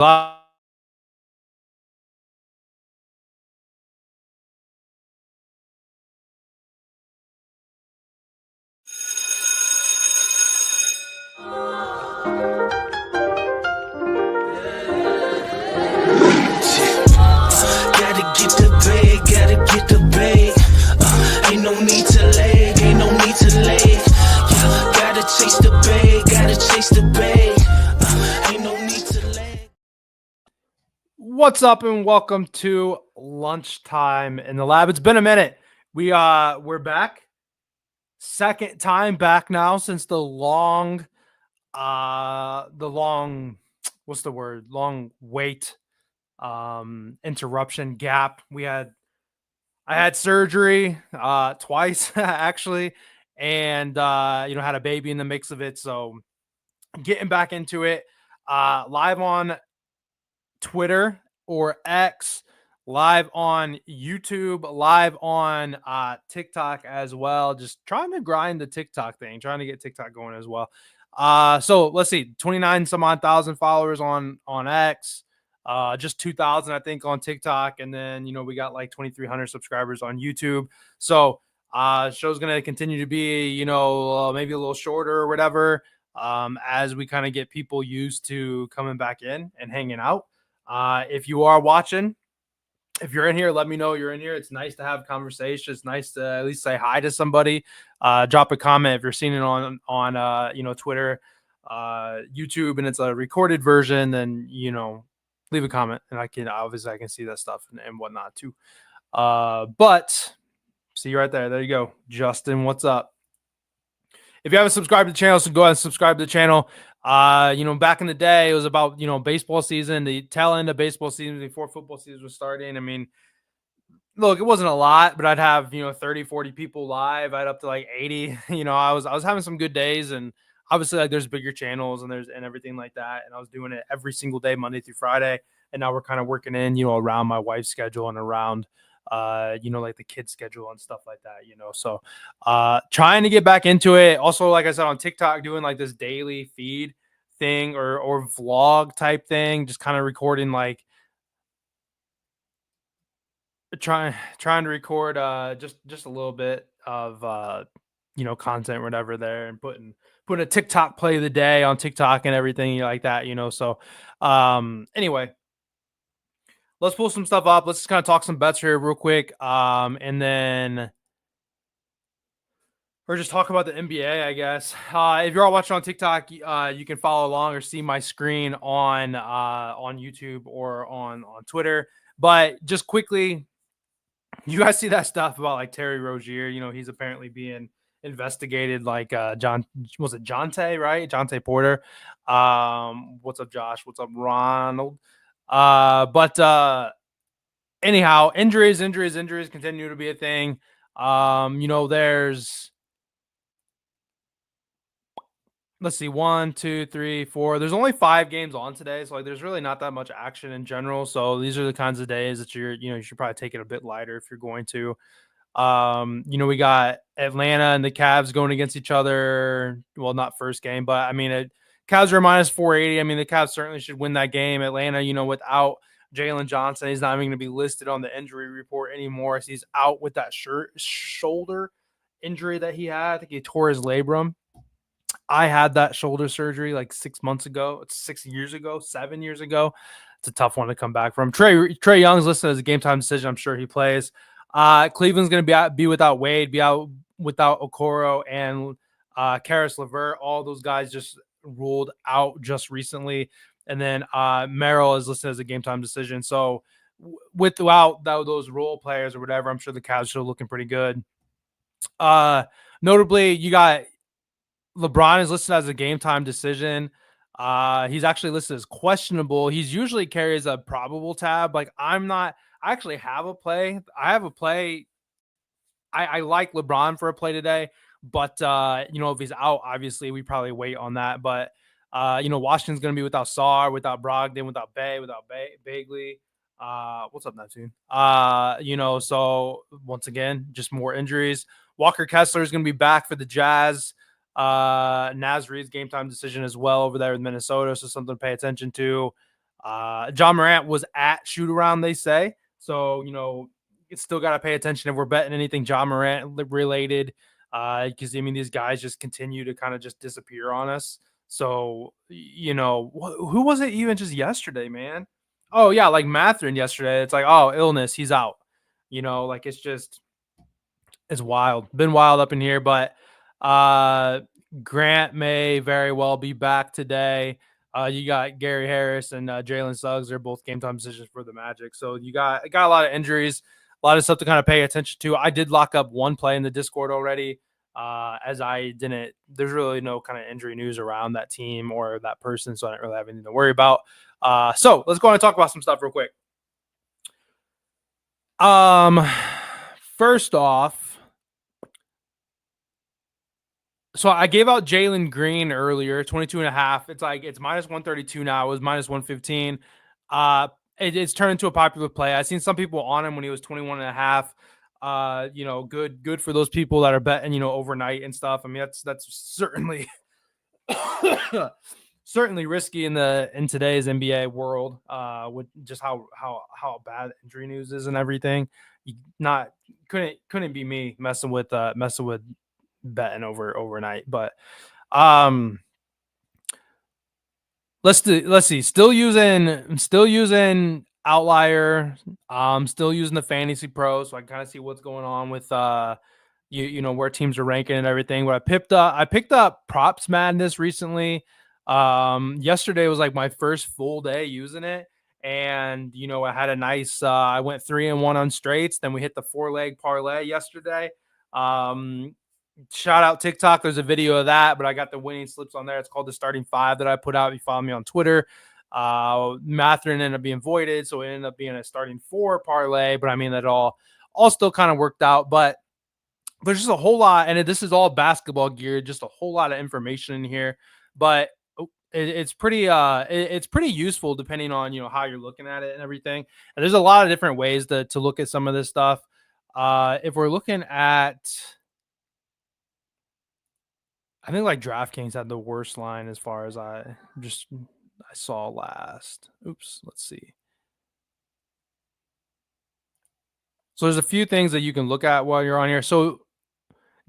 Live. Gotta get the bag, gotta get the bag. Ain't no need to lag, ain't no need to lag. Yeah, gotta chase the bag, gotta chase the bag. Ain't no need to lag. What's up and welcome to Lunchtime in the Lab. It's been a minute. We're back. Second time back now since the long what's the word? Long wait interruption gap. I had surgery twice actually, and had a baby in the mix of it. So getting back into it. Live on Twitter or X, live on YouTube, live on TikTok as well. Just trying to grind the TikTok thing, trying to get TikTok going as well. So let's see, 29 some odd thousand followers on X, just 2,000 I think on TikTok, and then we got like 2,300 subscribers on YouTube. So show's gonna continue to be maybe a little shorter or whatever, as we kind of get people used to coming back in and hanging out. If you are watching, if you're in here, let me know you're in here. It's nice to have conversation. It's nice to at least say hi to somebody. Drop a comment if you're seeing it on Twitter, YouTube, and it's a recorded version. Then leave a comment, and I can see that stuff and whatnot too. But see you right there. There you go, Justin. What's up? If you haven't subscribed to the channel, so go ahead and subscribe to the channel. Back in the day, it was about, baseball season, the tail end of baseball season before football season was starting. I mean, look, it wasn't a lot, but I'd have, 30, 40 people live. I'd up to like 80. I was having some good days, and obviously like there's bigger channels and everything like that. And I was doing it every single day, Monday through Friday. And now we're kind of working in, around my wife's schedule and around like the kids schedule and stuff like that, so trying to get back into it. Also, like I said, on TikTok, doing like this daily feed thing or vlog type thing, just kind of recording, like trying to record just a little bit of content or whatever there, and putting a TikTok play of the day on TikTok and everything like that, so anyway, let's pull some stuff up. Let's just kind of talk some bets here real quick. And then or just talk about the NBA, I guess. If you're all watching on TikTok, you can follow along or see my screen on YouTube or on Twitter. But just quickly, you guys see that stuff about like Terry Rozier? He's apparently being investigated, like John, was it Jonte, right? Jonte Porter. What's up, Josh? What's up, Ronald? But anyhow, injuries continue to be a thing. There's, let's see, 1, 2, 3, 4. There's only 5 games on today, so like there's really not that much action in general. So these are the kinds of days that you should probably take it a bit lighter if you're going to. We got Atlanta and the Cavs going against each other. Well, not first game, but I mean, Cavs are minus 480. I mean, the Cavs certainly should win that game. Atlanta, without Jalen Johnson, he's not even going to be listed on the injury report anymore. So he's out with that shoulder injury that he had. I think he tore his labrum. I had that shoulder surgery like 6 months ago. It's 6 years ago, 7 years ago. It's a tough one to come back from. Trae Young's listed as a game time decision. I'm sure he plays. Cleveland's going to be without Wade, be out without Okoro and Karis LeVert. All those guys just ruled out just recently. And then Merrill is listed as a game time decision. So without those role players or whatever, I'm sure the Cavs are looking pretty good. Notably, you got LeBron is listed as a game time decision. He's actually listed as questionable. He's usually carries a probable tab. Like I actually have a play. I have a play. I like LeBron for a play today, but if he's out, obviously we probably wait on that. But Washington's going to be without Sarr, without Brogdon, without Bagley. What's up, Neptune? So once again, just more injuries. Walker Kessler is going to be back for the Jazz. Naz Reid's game time decision as well over there in Minnesota, so something to pay attention to. John Morant was at shoot around, they say. So, it's still got to pay attention if we're betting anything John Morant related. Because these guys just continue to kind of just disappear on us. So, who was it even just yesterday, man? Oh, yeah, like Matherin yesterday. It's like, oh, illness, he's out. It's wild. Been wild up in here, but uh Grant may very well be back today. You got Gary Harris and Jalen Suggs. They're both game time decisions for the Magic. So you got a lot of injuries, a lot of stuff to kind of pay attention to. I did lock up one play in the Discord already. As I didn't, there's really no kind of injury news around that team or that person, so I don't really have anything to worry about. So let's go on and talk about some stuff real quick. First off, so I gave out Jalen Green earlier, 22.5. It's minus 132 now. It was minus 115. It's turned into a popular play. I've seen some people on him when he was 21.5. Good for those people that are betting, overnight and stuff. I mean, that's certainly certainly risky in today's NBA world, with just how bad injury news is and everything. Couldn't be me messing with betting overnight. But let's see. Still using Outlier. Still using the Fantasy Pro, so I kind of see what's going on with where teams are ranking and everything. But I picked up Props Madness recently. Yesterday was like my first full day using it. And I had a nice I went 3-1 on straights. Then we hit the 4-leg parlay yesterday. Shout out TikTok. There's a video of that, but I got the winning slips on there. It's called the starting five that I put out. If you follow me on Twitter, Matherin ended up being voided, so it ended up being a starting 4 parlay. But I mean, that all still kind of worked out. But there's just a whole lot, and this is all basketball gear. Just a whole lot of information in here, but it's pretty useful depending on how you're looking at it and everything. And there's a lot of different ways to look at some of this stuff. If we're looking at, I think like DraftKings had the worst line as far as I saw last. Oops, let's see. So there's a few things that you can look at while you're on here. So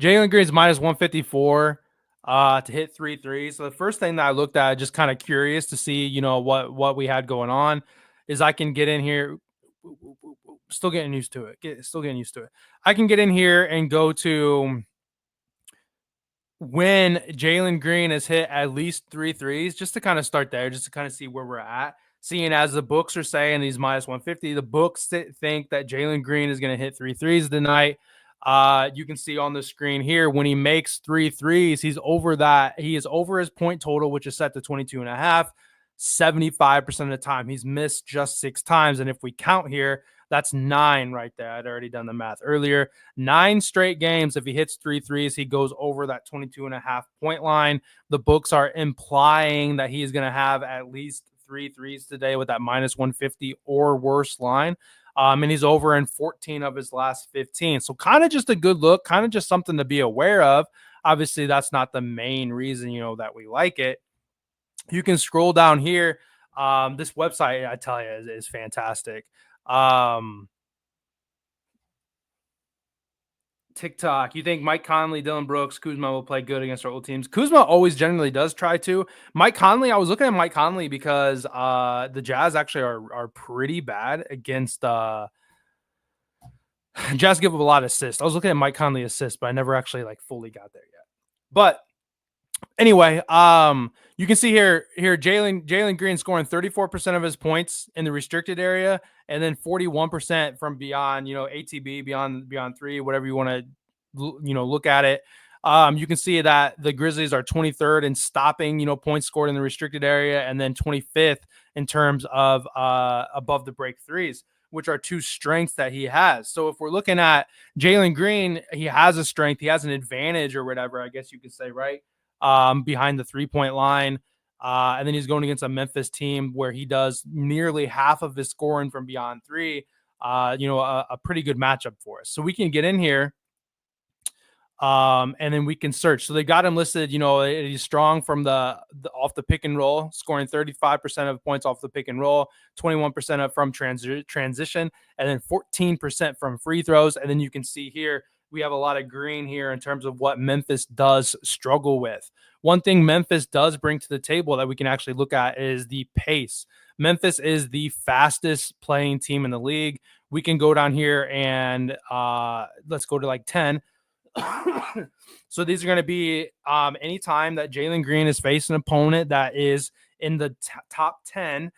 Jalen Green's minus 154 to hit 3 threes. So the first thing that I looked at, just kind of curious to see, what we had going on, is I can get in here. Still getting used to it. I can get in here and go to when Jalen Green has hit at least 3 threes, just to kind of start there, just to kind of see where we're at. Seeing as the books are saying he's minus 150, the books think that Jalen Green is going to hit 3 threes tonight. You can see on the screen here, when he makes 3 threes, he's over that. He is over his point total, which is set to 22.5. 75% of the time. He's missed just 6 times. And if we count here, that's 9 right there. I'd already done the math earlier. 9 straight games. If he hits 3 threes, he goes over that 22.5 point line. The books are implying that he's going to have at least 3 threes today with that minus 150 or worse line. And he's over in 14 of his last 15. So kind of just a good look, kind of just something to be aware of. Obviously, that's not the main reason, that we like it. You can scroll down here. This website, I tell you, is fantastic. TikTok. You think Mike Conley, Dylan Brooks, Kuzma will play good against our old teams? Kuzma always generally does try to. Mike Conley, I was looking at Mike Conley because the Jazz actually are pretty bad against Jazz give up a lot of assists. I was looking at Mike Conley assists, but I never actually fully got there yet. But anyway, you can see here Jalen Green scoring 34% of his points in the restricted area, and then 41% from beyond, ATB, beyond 3, whatever you want to, look at it. You can see that the Grizzlies are 23rd in stopping, points scored in the restricted area, and then 25th in terms of above the break threes, which are 2 strengths that he has. So if we're looking at Jalen Green, he has a strength, he has an advantage or whatever, I guess you could say, right? Behind the 3-point line. And then he's going against a Memphis team where he does nearly half of his scoring from beyond 3. A pretty good matchup for us. So we can get in here. And then we can search. So they got him listed, he's strong from the off the pick and roll, scoring 35% of points off the pick and roll, 21% up from transition, and then 14% from free throws. And then you can see here, we have a lot of green here in terms of what Memphis does struggle with. One thing Memphis does bring to the table that we can actually look at is the pace. Memphis is the fastest playing team in the league. We can go down here and let's go to like 10. So these are going to be anytime that Jalen Green is facing an opponent that is in the top 10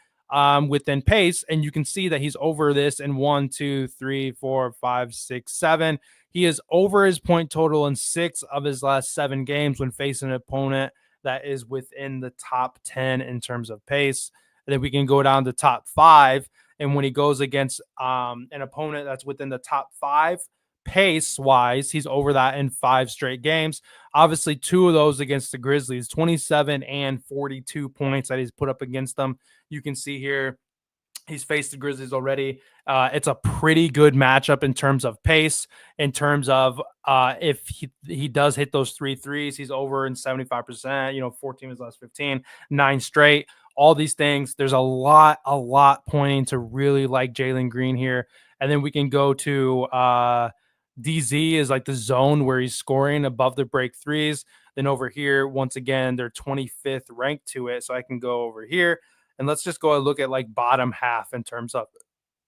within pace. And you can see that he's over this in 1, 2, 3, 4, 5, 6, 7. He is over his point total in 6 of his last 7 games when facing an opponent that is within the top 10 in terms of pace. And then we can go down to top 5. And when he goes against an opponent that's within the top 5, pace wise, he's over that in 5 straight games. Obviously, 2 of those against the Grizzlies, 27 and 42 points that he's put up against them. You can see here he's faced the Grizzlies already. It's a pretty good matchup in terms of pace, in terms of if he does hit those 3 threes, he's over in 75%, 14 of his last 15, 9 straight. All these things, there's a lot pointing to really like Jalen Green here. And then we can go to DZ is like the zone where he's scoring above the break threes. Then over here, once again, they're 25th ranked to it. So I can go over here and let's just go and look at like bottom half in terms of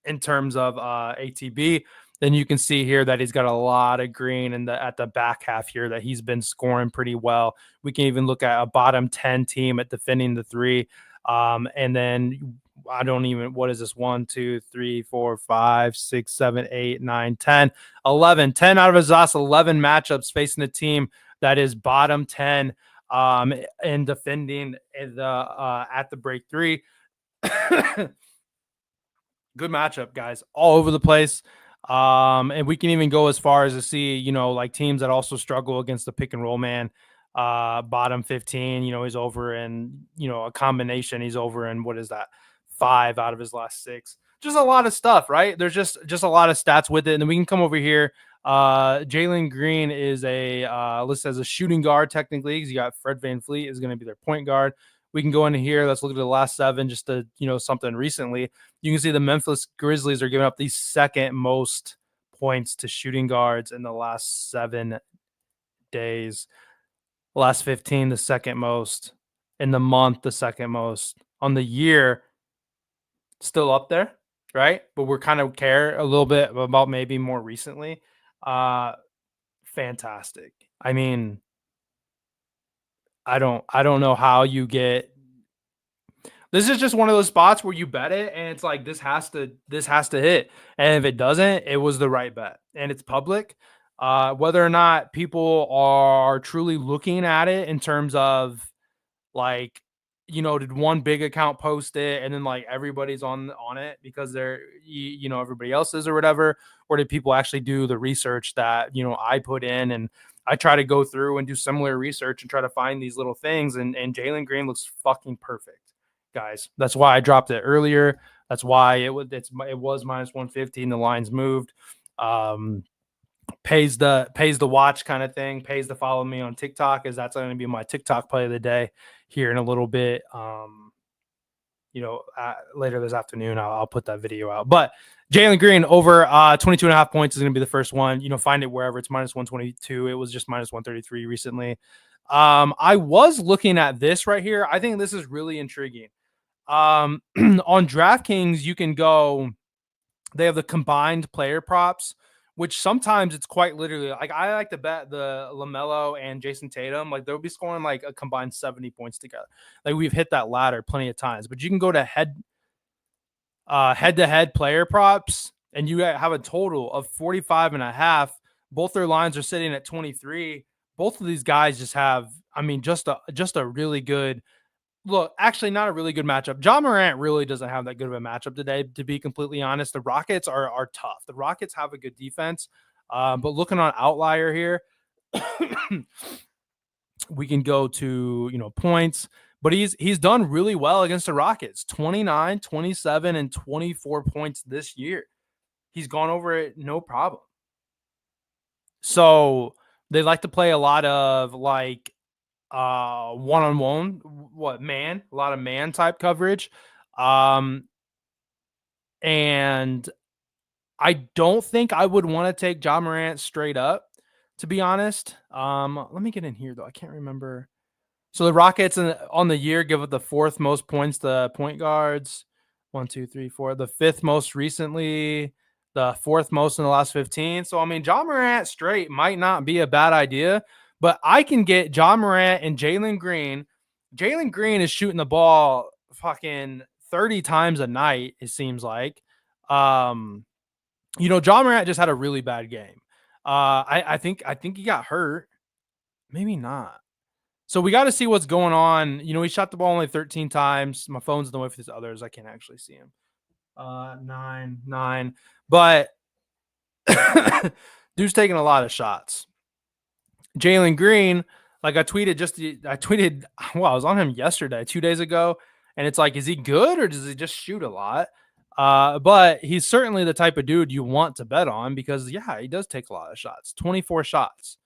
ATB. Then you can see here that he's got a lot of green at the back half here that he's been scoring pretty well. We can even look at a bottom 10 team at defending the 3. And then I don't even, what is this? 1, 2, 3, 4, 5, 6, 7, 8, 9, 10, 11, 10 out of his last 11 matchups facing a team that is bottom 10 and defending at the break 3. Good matchup, guys, all over the place. And we can even go as far as to see, like teams that also struggle against the pick and roll man. Bottom 15, he's over in, a combination. He's over in, what is that? 5 out of his last 6. Just a lot of stuff, right? There's just a lot of stats with it. And then we can come over here. Jalen Green is listed as a shooting guard technically, because you got Fred VanVleet is going to be their point guard. We can go into here. Let's look at the last 7, just to, something recently. You can see the Memphis Grizzlies are giving up the second most points to shooting guards in the last 7 days. Last 15, the second most. In the month, the second most. On the year, still up there, right? But we're kind of care a little bit about maybe more recently. Fantastic. I mean, I don't know how you get. This is just one of those spots where you bet it and it's like this has to hit. And if it doesn't, it was the right bet. And it's public. Whether or not people are truly looking at it in terms of like, did one big account post it and then like everybody's on it because they're, everybody else is or whatever, or did people actually do the research that, I put in? And I try to go through and do similar research and try to find these little things. And Jalen Green looks fucking perfect, guys. That's why I dropped it earlier. That's why it was minus 150 and the lines moved. Pays the watch kind of thing, pays to follow me on TikTok, as that's going to be my TikTok play of the day here in a little bit. Later this afternoon, I'll put that video out. But Jalen Green over 22.5 points is going to be the first one. Find it wherever. It's minus 122. It was just minus 133 recently. I was looking at this right here. I think this is really intriguing. On DraftKings, you can go. They have the combined player props, which sometimes it's quite literally like I like to bet the LaMelo and Jason Tatum, like they'll be scoring like a combined 70 points together. Like we've hit that ladder plenty of times, but you can go to head-to-head player props and you have a total of 45.5. Both their lines are sitting at 23. Both of these guys just have, just a really good look. Actually, not a really good matchup. Ja Morant really doesn't have that good of a matchup today, to be completely honest. The Rockets are tough. The Rockets have a good defense, but looking on Outlier here, we can go to points, but he's done really well against the Rockets. 29, 27, and 24 points this year. He's gone over it no problem. So They like to play a lot of like one-on-one, a lot of man type coverage. And I don't think I would want to take Ja Morant straight up, to be honest. Let me get in here though. I can't remember. So the Rockets on the year give it the fourth most points to point guards. 1, 2, 3, 4. The fifth most recently, the fourth most in the last 15. So I mean, Ja Morant straight might not be a bad idea, but I can get Ja Morant and Jalen Green. Jalen Green is shooting the ball fucking 30 times a night, it seems like. Ja Morant just had a really bad game. I think he got hurt. Maybe not. So we got to see what's going on. He shot the ball only 13 times. My phone's in the way for these others. I can't actually see him. 9. But dude's taking a lot of shots. Jalen Green, like I tweeted, well, I was on him yesterday, 2 days ago. And it's like, is he good or does he just shoot a lot? But he's certainly the type of dude you want to bet on because, yeah, he does take a lot of shots. 24 shots.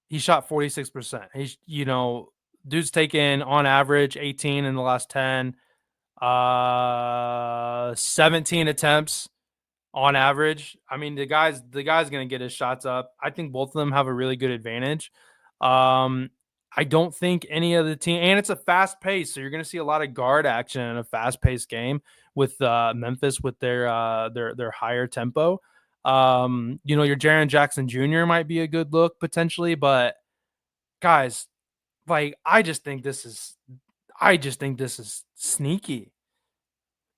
He shot 46%. He's, dude's taken on average 18 in the last 10, 17 attempts on average. I mean, the guy's going to get his shots up. I think both of them have a really good advantage. I don't think any of the team, and it's a fast pace, so you're going to see a lot of guard action in a fast paced game with Memphis with their higher tempo. Your Jaren Jackson Jr. might be a good look potentially, but guys, like I just think this is sneaky.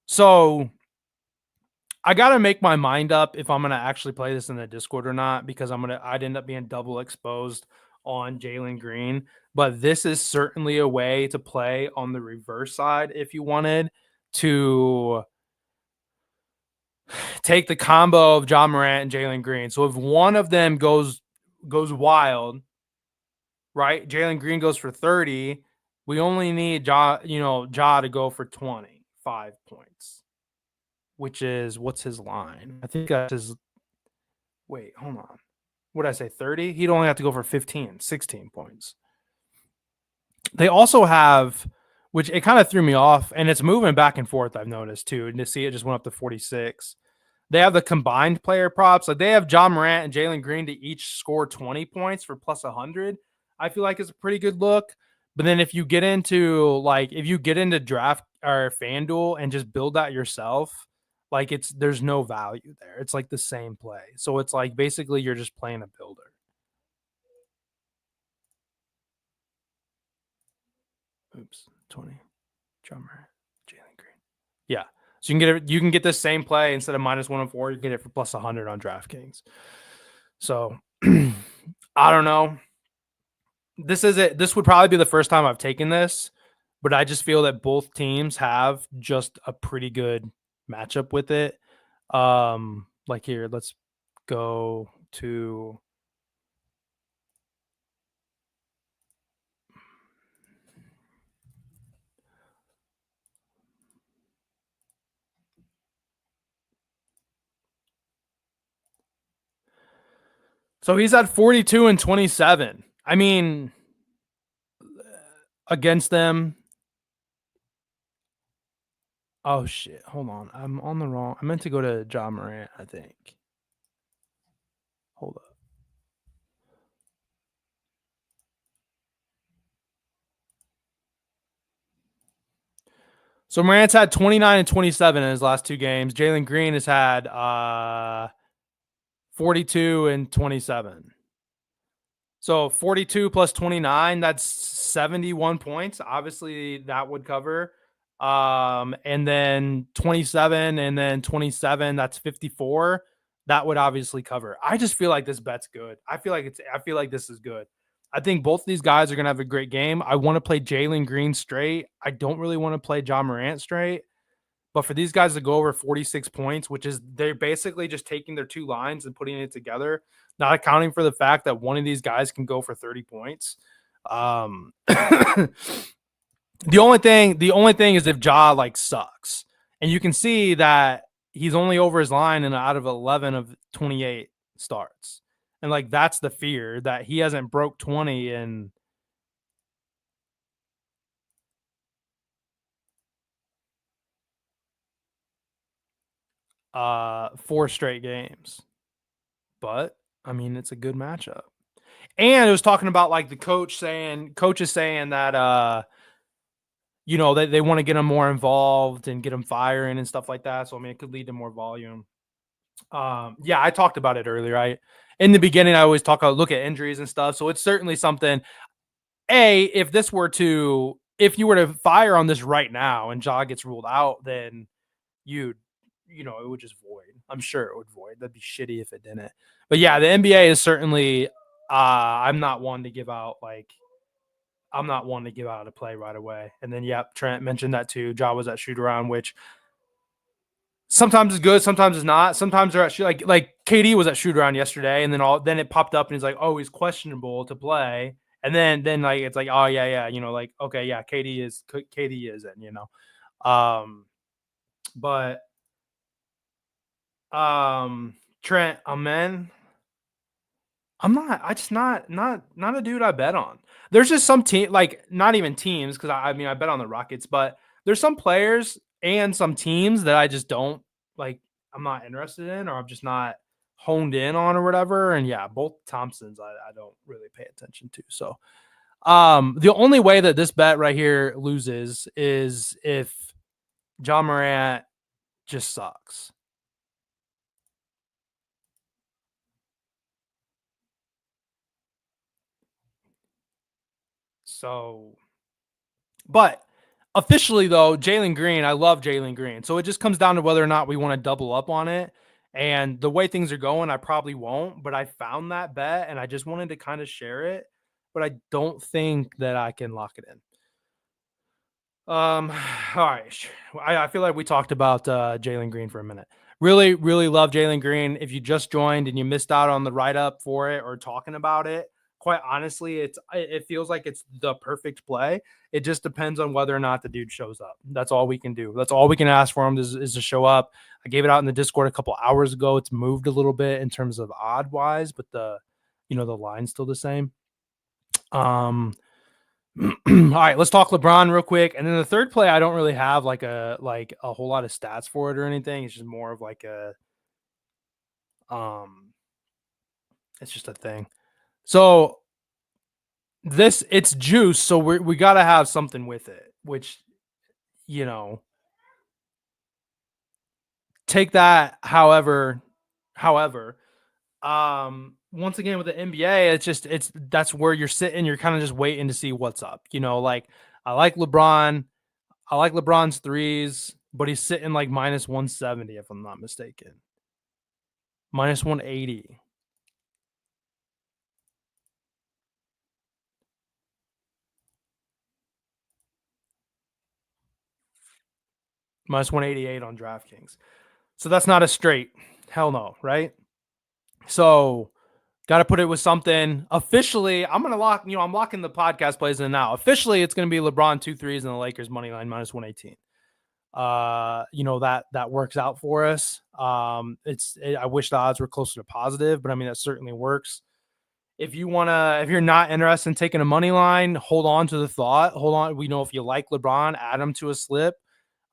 So I got to make my mind up if I'm going to actually play this in the Discord or not, because I'd end up being double exposed on Jalen Green. But this is certainly a way to play on the reverse side if you wanted to take the combo of Ja Morant and Jalen Green. So if one of them goes wild, right? Jalen Green goes for 30. We only need Ja to go for 25 points, which is, what's his line? I think that's his. Wait, hold on. What did I say? 30? He'd only have to go for 15, 16 points. They also have, which it kind of threw me off, and it's moving back and forth, I've noticed too. And to see it just went up to 46. They have the combined player props. Like they have Ja Morant and Jalen Green to each score 20 points for plus 100. I feel like it's a pretty good look. But then if you get into draft or FanDuel and just build that yourself, like there's no value there. It's like the same play. So it's like basically you're just playing a builder. Oops, 20. Ja Morant, Jalen Green. Yeah. So you can get this same play instead of -104, you can get it for plus 100 on DraftKings. So I don't know. This would probably be the first time I've taken this, but I just feel that both teams have just a pretty good matchup with it. Like here, let's go to so he's at 42 and 27. I mean, against them. Oh shit! Hold on, I'm on the wrong. I meant to go to Ja Morant, I think. Hold up. So Morant's had 29 and 27 in his last two games. Jalen Green has had 42 and 27. So 42 plus 29, that's 71 points. Obviously, that would cover. And then 27 and then 27, that's 54. That would obviously cover. I just feel like this bet's good. I feel like this is good. I think both of these guys are going to have a great game. I want to play Jalen Green straight. I don't really want to play Ja Morant straight. But for these guys to go over 46 points, which is they're basically just taking their two lines and putting it together, not accounting for the fact that one of these guys can go for 30 points. The only thing is if Ja like sucks. And you can see that he's only over his line and out of 11 of 28 starts. And like that's the fear that he hasn't broke 20 in 4 straight games. But I mean, it's a good matchup. And it was talking about like the coaches saying that they want to get him more involved and get him firing and stuff like that. So I mean, it could lead to more volume. Yeah, I talked about it earlier. In the beginning, I always look at injuries and stuff. So it's certainly something. If you were to fire on this right now and Ja gets ruled out, then it would just void. I'm sure it would void. That'd be shitty if it didn't. But yeah, the NBA is certainly. I'm not one to give out a play right away. And then, Trent mentioned that too. Ja was at shoot around, which sometimes is good, sometimes is not. Sometimes they're at shoot like KD was at shoot around yesterday, and then it popped up and he's like, oh, he's questionable to play. And then like it's like, oh yeah, like okay, yeah, KD isn't, but Trent, amen. I just not a dude I bet on. There's just some team, like not even teams, because I mean I bet on the Rockets, but there's some players and some teams that I just don't like. I'm not interested in, or I'm just not honed in on, or whatever. And yeah, both Thompsons I don't really pay attention to. So the only way that this bet right here loses is if John Morant just sucks. So, but officially though, Jalen Green, I love Jalen Green. So it just comes down to whether or not we want to double up on it. And the way things are going, I probably won't, but I found that bet and I just wanted to kind of share it, but I don't think that I can lock it in. All right. I feel like we talked about Jalen Green for a minute. Really, really love Jalen Green. If you just joined and you missed out on the write-up for it or talking about it, quite honestly, it feels like it's the perfect play. It just depends on whether or not the dude shows up. That's all we can do. That's all we can ask for him is to show up. I gave it out in the Discord a couple hours ago. It's moved a little bit in terms of odd wise, but the line's still the same. All right, let's talk LeBron real quick. And then the third play, I don't really have like a whole lot of stats for it or anything. It's just more of like it's just a thing. So it's juice, so we got to have something with it, which take that however once again with the NBA, that's where you're sitting, you're kind of just waiting to see what's up. Like I like LeBron's threes, but he's sitting like minus 170 if I'm not mistaken. Minus 180. Minus 188 on DraftKings. So that's not a straight. Hell no, right? So got to put it with something. Officially, I'm locking the podcast plays in now. Officially, it's going to be LeBron 2 threes and the Lakers money line minus 118. That works out for us. I wish the odds were closer to positive, but I mean that certainly works. If you're not interested in taking a money line, hold on to the thought. Hold on. If you like LeBron, add him to a slip.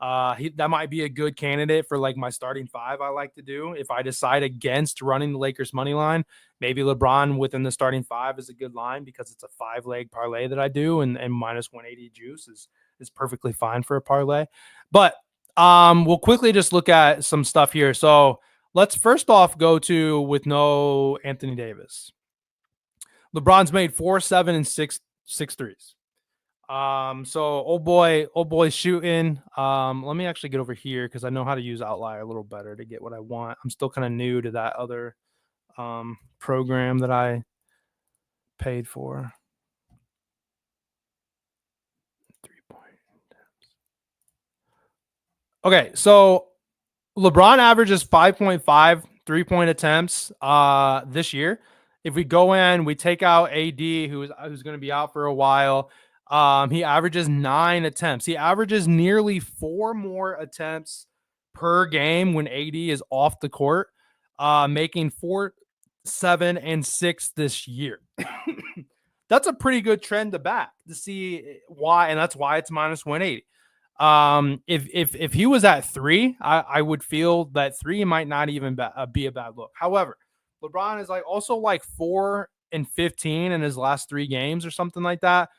That might be a good candidate for like my starting 5. I like to do if I decide against running the Lakers money line. Maybe LeBron within the starting 5 is a good line because it's a 5-leg parlay that I do, and minus 180 juice is perfectly fine for a parlay. But we'll quickly just look at some stuff here. So let's first off go to with no Anthony Davis. LeBron's made 4, 7, and 6 threes. So old boy shooting. Let me actually get over here because I know how to use Outlier a little better to get what I want. I'm still kind of new to that other program that I paid for. 3-point. Okay, so LeBron averages 5.5 3-point attempts this year. If we go in, we take out AD, who's going to be out for a while. He averages 9 attempts. He averages nearly 4 more attempts per game when AD is off the court, making 7 and 6 this year. That's a pretty good trend to back to see why, and that's why it's minus 180. If he was at 3, I would feel that 3 might not even be a bad look. However, LeBron is like also like 4 and 15 in his last 3 games or something like that.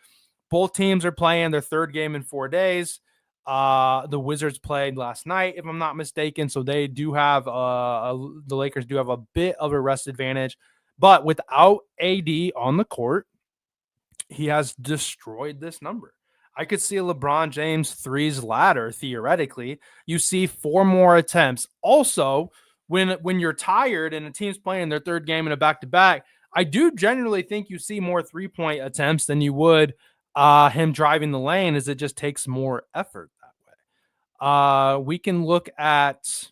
Both teams are playing their third game in 4 days. The Wizards played last night, if I'm not mistaken, so they do have the Lakers do have a bit of a rest advantage, but without AD on the court, he has destroyed this number. I could see a LeBron James threes ladder theoretically. You see 4 more attempts. Also, when you're tired and a team's playing their third game in a back to back, I do generally think you see more 3-point attempts than you would him driving the lane, as it just takes more effort that way. We can look at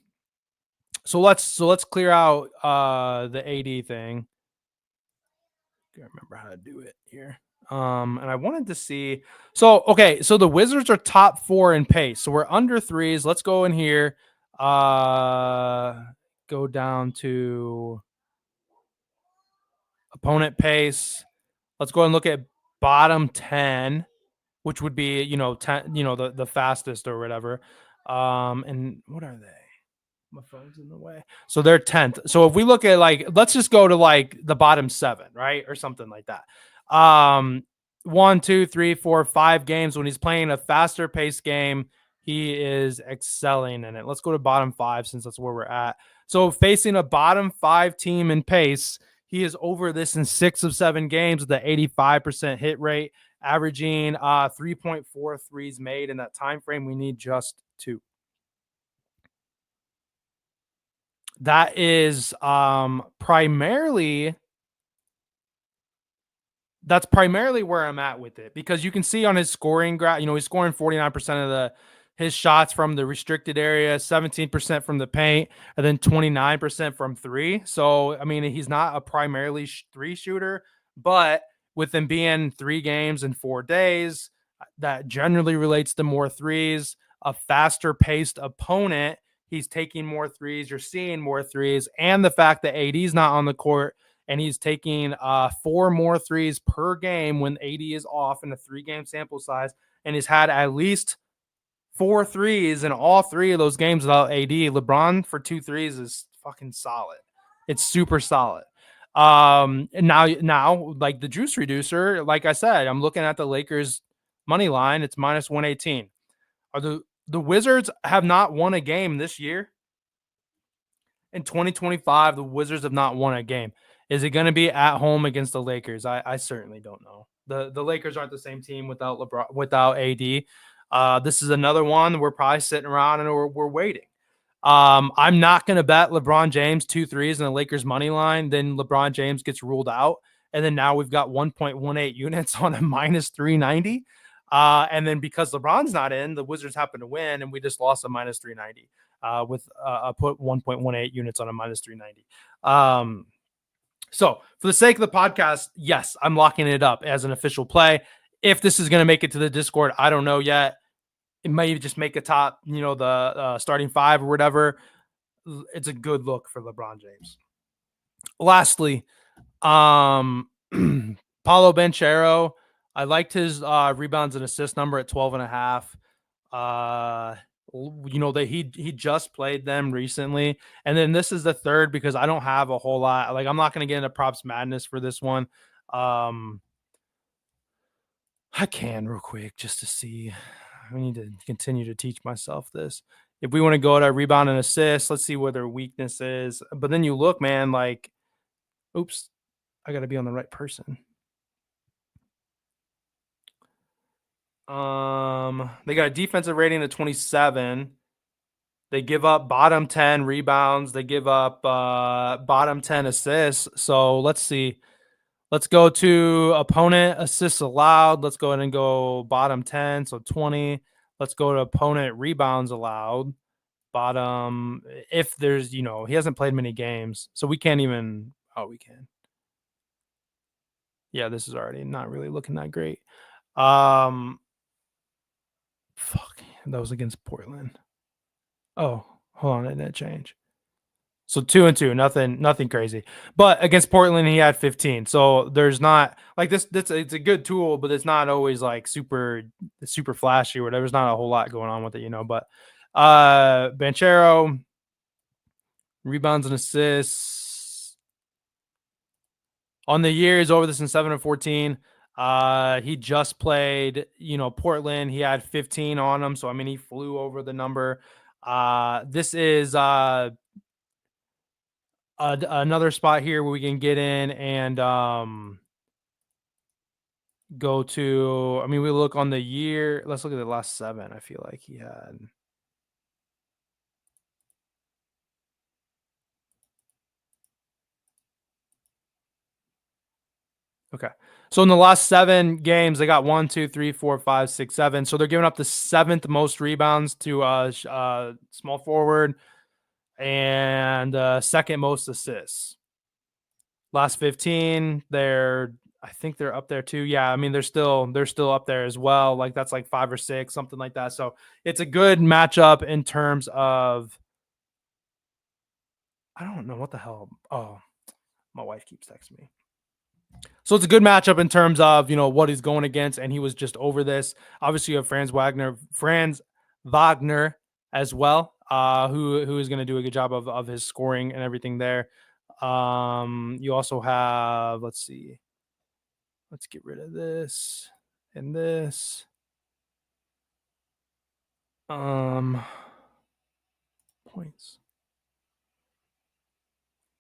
let's clear out the AD thing. I remember how to do it here. And I wanted to see. So the Wizards are top 4 in pace. So we're under threes. Let's go in here. Go down to opponent pace. Let's go and look at bottom 10, which would be 10, the fastest or whatever. And what are they? My phone's in the way. So they're 10th. So if we look at let's just go to the bottom 7, right? Or something like that. 1, 2, 3, 4, 5 games when he's playing a faster paced game, he is excelling in it. Let's go to bottom 5 since that's where we're at. So facing a bottom 5 team in pace, he is over this in 6 of 7 games with an 85% hit rate, averaging 3.4 threes made in that time frame. We need just 2. That is primarily where I'm at with it, because you can see on his scoring graph, he's scoring 49% of his shots from the restricted area, 17% from the paint, and then 29% from 3. So, I mean, he's not a primarily 3 shooter, but with him being 3 games in 4 days, that generally relates to more threes, a faster paced opponent. He's taking more threes. You're seeing more threes. And the fact that AD's not on the court and he's taking 4 more threes per game when AD is off in a 3-game sample size, and he's had at least 4 threes in all 3 of those games without AD. LeBron for 2 threes is fucking solid. It's super solid. And now, like the juice reducer, like I said, I'm looking at the Lakers money line. It's minus 118. Are the Wizards have not won a game this year. In 2025, the Wizards have not won a game. Is it going to be at home against the Lakers? I certainly don't know. The Lakers aren't the same team without LeBron, without AD. This is another one we're probably sitting around and we're waiting. I'm not going to bet LeBron James 2 threes in the Lakers money line. Then LeBron James gets ruled out. And then now we've got 1.18 units on a minus 390. And then because LeBron's not in, the Wizards happen to win, and we just lost a minus 390 with put 1.18 units on a minus 390. So for the sake of the podcast, yes, I'm locking it up as an official play. If this is going to make it to the Discord, I don't know yet. It may just make a top, the starting 5 or whatever. It's a good look for LeBron James. Lastly, Paulo Banchero. I liked his rebounds and assist number at 12.5. That he just played them recently, and then this is the third because I don't have a whole lot. Like, I'm not going to get into props madness for this one. I can real quick just to see. I need to continue to teach myself this. If we want to go to rebound and assist, let's see where their weakness is. But then you look, man, like, oops, I got to be on the right person. They got a defensive rating of 27. They give up bottom 10 rebounds. They give up bottom 10 assists. So let's see. Let's go to opponent assists allowed. Let's go ahead and go bottom 10, so 20. Let's go to opponent rebounds allowed. Bottom, if there's, he hasn't played many games, so we can't even, we can. Yeah, this is already not really looking that great. Fuck, that was against Portland. Oh, hold on, it didn't change. So 2-2, nothing crazy. But against Portland, he had 15. So there's not like this it's a good tool, but it's not always like super flashy or whatever. There's not a whole lot going on with it, you know. But Banchero, rebounds and assists. On the year, he's over this in 7 and 14. He just played, Portland. He had 15 on him. So I mean he flew over the number. This is another spot here where we can get in and go to, I mean, we look on the year. Let's look at the last 7. I feel like he had. Okay. So in the last 7 games, they got 1, 2, 3, 4, 5, 6, 7. So they're giving up the 7th most rebounds to small forward and second most assists. Last 15, I think they're up there too. Yeah, I mean they're still up there as well. Like that's like 5 or 6, something like that. So it's a good matchup in terms of, I don't know what the hell. Oh, my wife keeps texting me. So it's a good matchup in terms of, what he's going against, and he was just over this. Obviously, you have Franz Wagner as well, who is going to do a good job of his scoring and everything there. You also have, let's see, let's get rid of this and this. Points.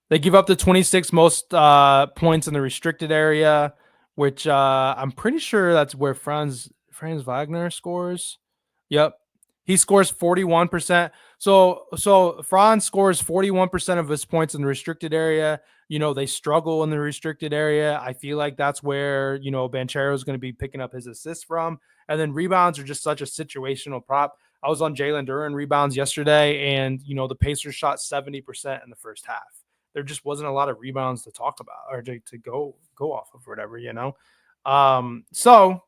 They give up the 26 most points in the restricted area, which I'm pretty sure that's where Franz Wagner scores. Yep. He scores 41%. So Franz scores 41% of his points in the restricted area. They struggle in the restricted area. I feel like that's where, Banchero is going to be picking up his assists from. And then rebounds are just such a situational prop. I was on Jalen Duren rebounds yesterday, and, the Pacers shot 70% in the first half. There just wasn't a lot of rebounds to talk about or to go off of or whatever, So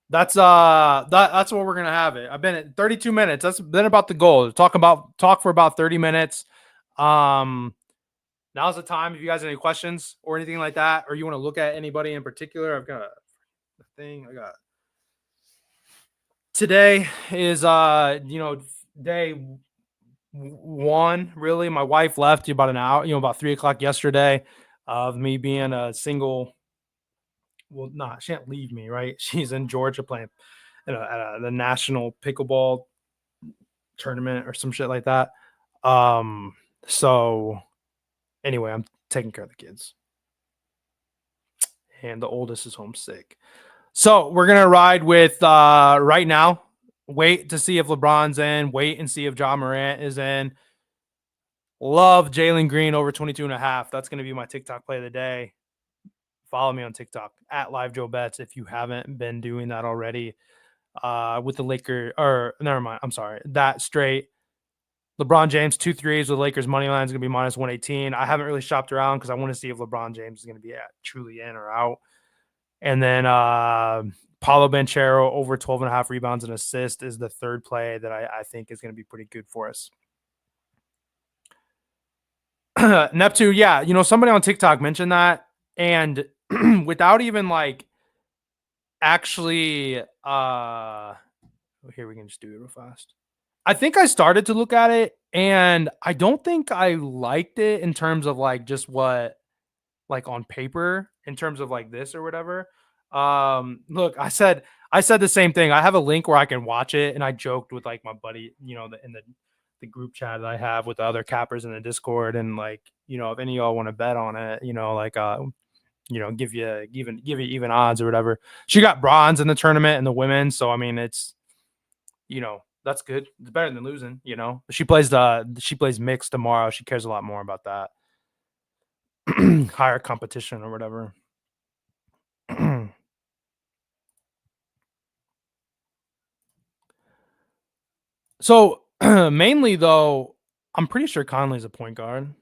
that's that's what we're gonna have it. I've been at 32 minutes. That's been about the goal. Talk for about 30 minutes. Now's the time. If you guys have any questions or anything like that, or you want to look at anybody in particular, I've got a thing. I got today is day 1. Really, my wife left about an hour, about 3:00 yesterday, of me being a single. Well, she can't leave me, right? She's in Georgia playing at the national pickleball tournament or some shit like that. So anyway, I'm taking care of the kids, and the oldest is homesick. So we're gonna ride with right now. Wait to see if LeBron's in. Wait and see if John Morant is in. Love Jalen Green over 22.5. That's gonna be my TikTok play of the day. Follow me on TikTok at LiveJoeBets if you haven't been doing that already. With the Lakers, or never mind. I'm sorry. That straight. LeBron James 2 threes with Lakers money line is going to be minus 118. I haven't really shopped around because I want to see if LeBron James is going to be truly in or out. And then Paulo Banchero over 12.5 rebounds and assists is the third play that I think is going to be pretty good for us. Neptune, yeah, somebody on TikTok mentioned that, and without even like actually here, we can just do it real fast. I think I started to look at it, and I don't think I liked it in terms of like just what, like on paper, in terms of like this or whatever. Look, I said the same thing. I have a link where I can watch it, and I joked with like my buddy, in the group chat that I have with the other cappers in the Discord, and like, if any of y'all want to bet on it, like give you even odds or whatever. She got bronze in the tournament in the women, so I mean it's, that's good. It's better than losing, She plays mixed tomorrow. She cares a lot more about that. Higher competition or whatever. So mainly though, I'm pretty sure Conley's a point guard.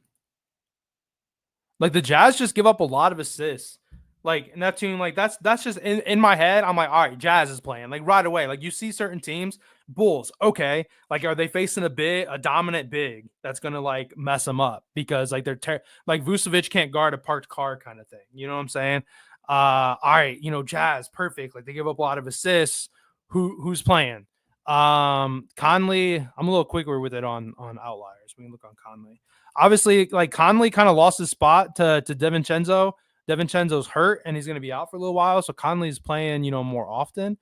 Like the Jazz just give up a lot of assists. Like Neptune, like that's just in my head. I'm like, all right, Jazz is playing like right away. Like you see certain teams Bulls, okay. Like, are they facing a dominant big that's gonna like mess them up because like like Vucevic can't guard a parked car kind of thing. You know what I'm saying? All right, Jazz, perfect. Like they give up a lot of assists. Who's playing? Conley. I'm a little quicker with it on outliers. We can look on Conley. Obviously, like Conley kind of lost his spot to DiVincenzo. DiVincenzo's hurt and he's gonna be out for a little while. So Conley's playing, more often.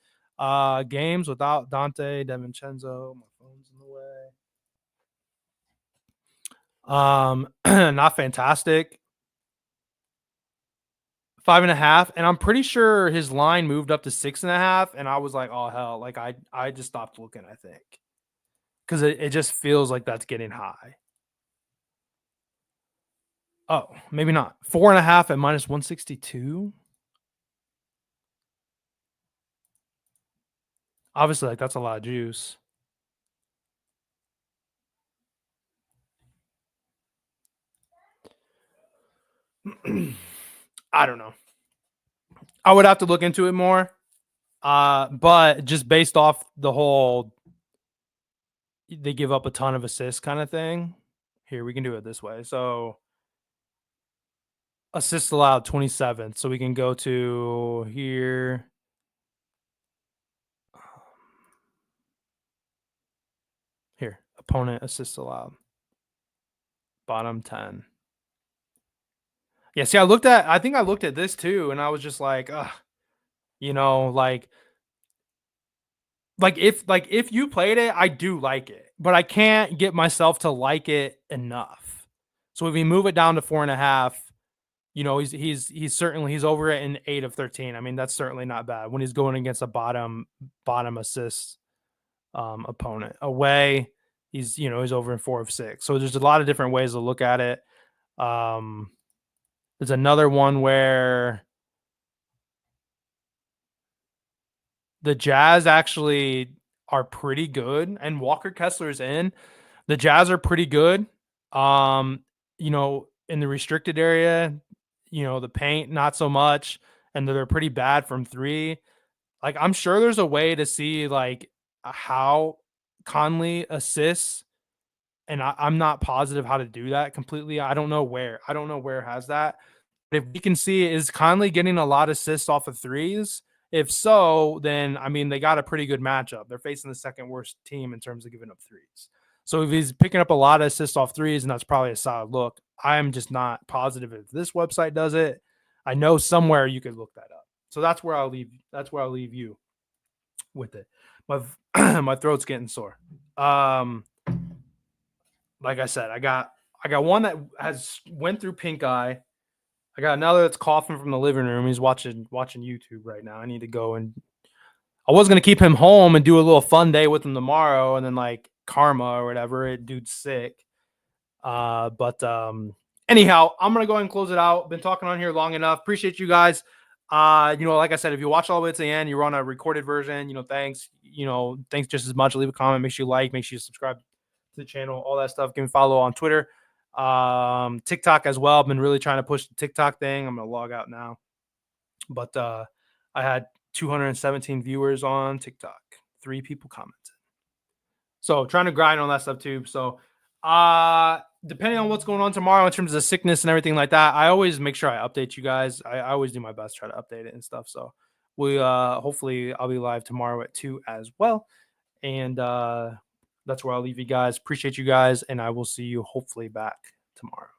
Games without Dante DiVincenzo. My phone's in the way. Not fantastic. 5.5, and I'm pretty sure his line moved up to 6.5, and I was like, oh hell, like I just stopped looking, I think. Because it just feels like that's getting high. Oh, maybe not. 4.5 at minus 162. Obviously, like that's a lot of juice. I don't know. I would have to look into it more. But just based off the whole they give up a ton of assists kind of thing. Here, we can do it this way. So assists allowed 27th. So we can go to here. Here, opponent assists allowed. Bottom 10. Yeah, see, I think I looked at this too, and I was just like, like if you played it, I do like it, but I can't get myself to like it enough. So if we move it down to 4.5, he's certainly he's over it in 8 of 13. I mean, that's certainly not bad when he's going against a bottom assist opponent. Away, he's over in 4 of 6. So there's a lot of different ways to look at it. There's another one where the Jazz actually are pretty good, and Walker Kessler's in. The Jazz are pretty good. In the restricted area, the paint not so much, and they're pretty bad from 3. Like I'm sure there's a way to see like how Conley assists, and I'm not positive how to do that completely. I don't know where. It has that. But if we can see, is Conley getting a lot of assists off of 3s? If so, then I mean they got a pretty good matchup. They're facing the second worst team in terms of giving up 3s. So if he's picking up a lot of assists off 3s, and that's probably a solid look. I'm just not positive if this website does it. I know somewhere you could look that up. So that's where I'll leave. That's where I'll leave you with it. My throat's getting sore. Like I said, I got one that has went through pink eye. I got another that's coughing from the living room. He's watching YouTube right now. I need to go, and I was gonna keep him home and do a little fun day with him tomorrow, and then like karma or whatever. Dude's sick. But anyhow, I'm gonna go ahead and close it out. Been talking on here long enough. Appreciate you guys. Like I said, if you watch all the way to the end, you're on a recorded version. Thanks. Thanks just as much. Leave a comment. Make sure you like. Make sure you subscribe to the channel. All that stuff. Give me a follow on Twitter, TikTok as well. I've been really trying to push the TikTok thing. I'm gonna log out now. But I had 217 viewers on TikTok. 3 people commented. So trying to grind on that stuff too. So depending on what's going on tomorrow in terms of sickness and everything like that, I always make sure I update you guys. I always do my best to try to update it and stuff. So we hopefully I'll be live tomorrow at 2 as well. And that's where I'll leave you guys. Appreciate you guys, and I will see you hopefully back tomorrow.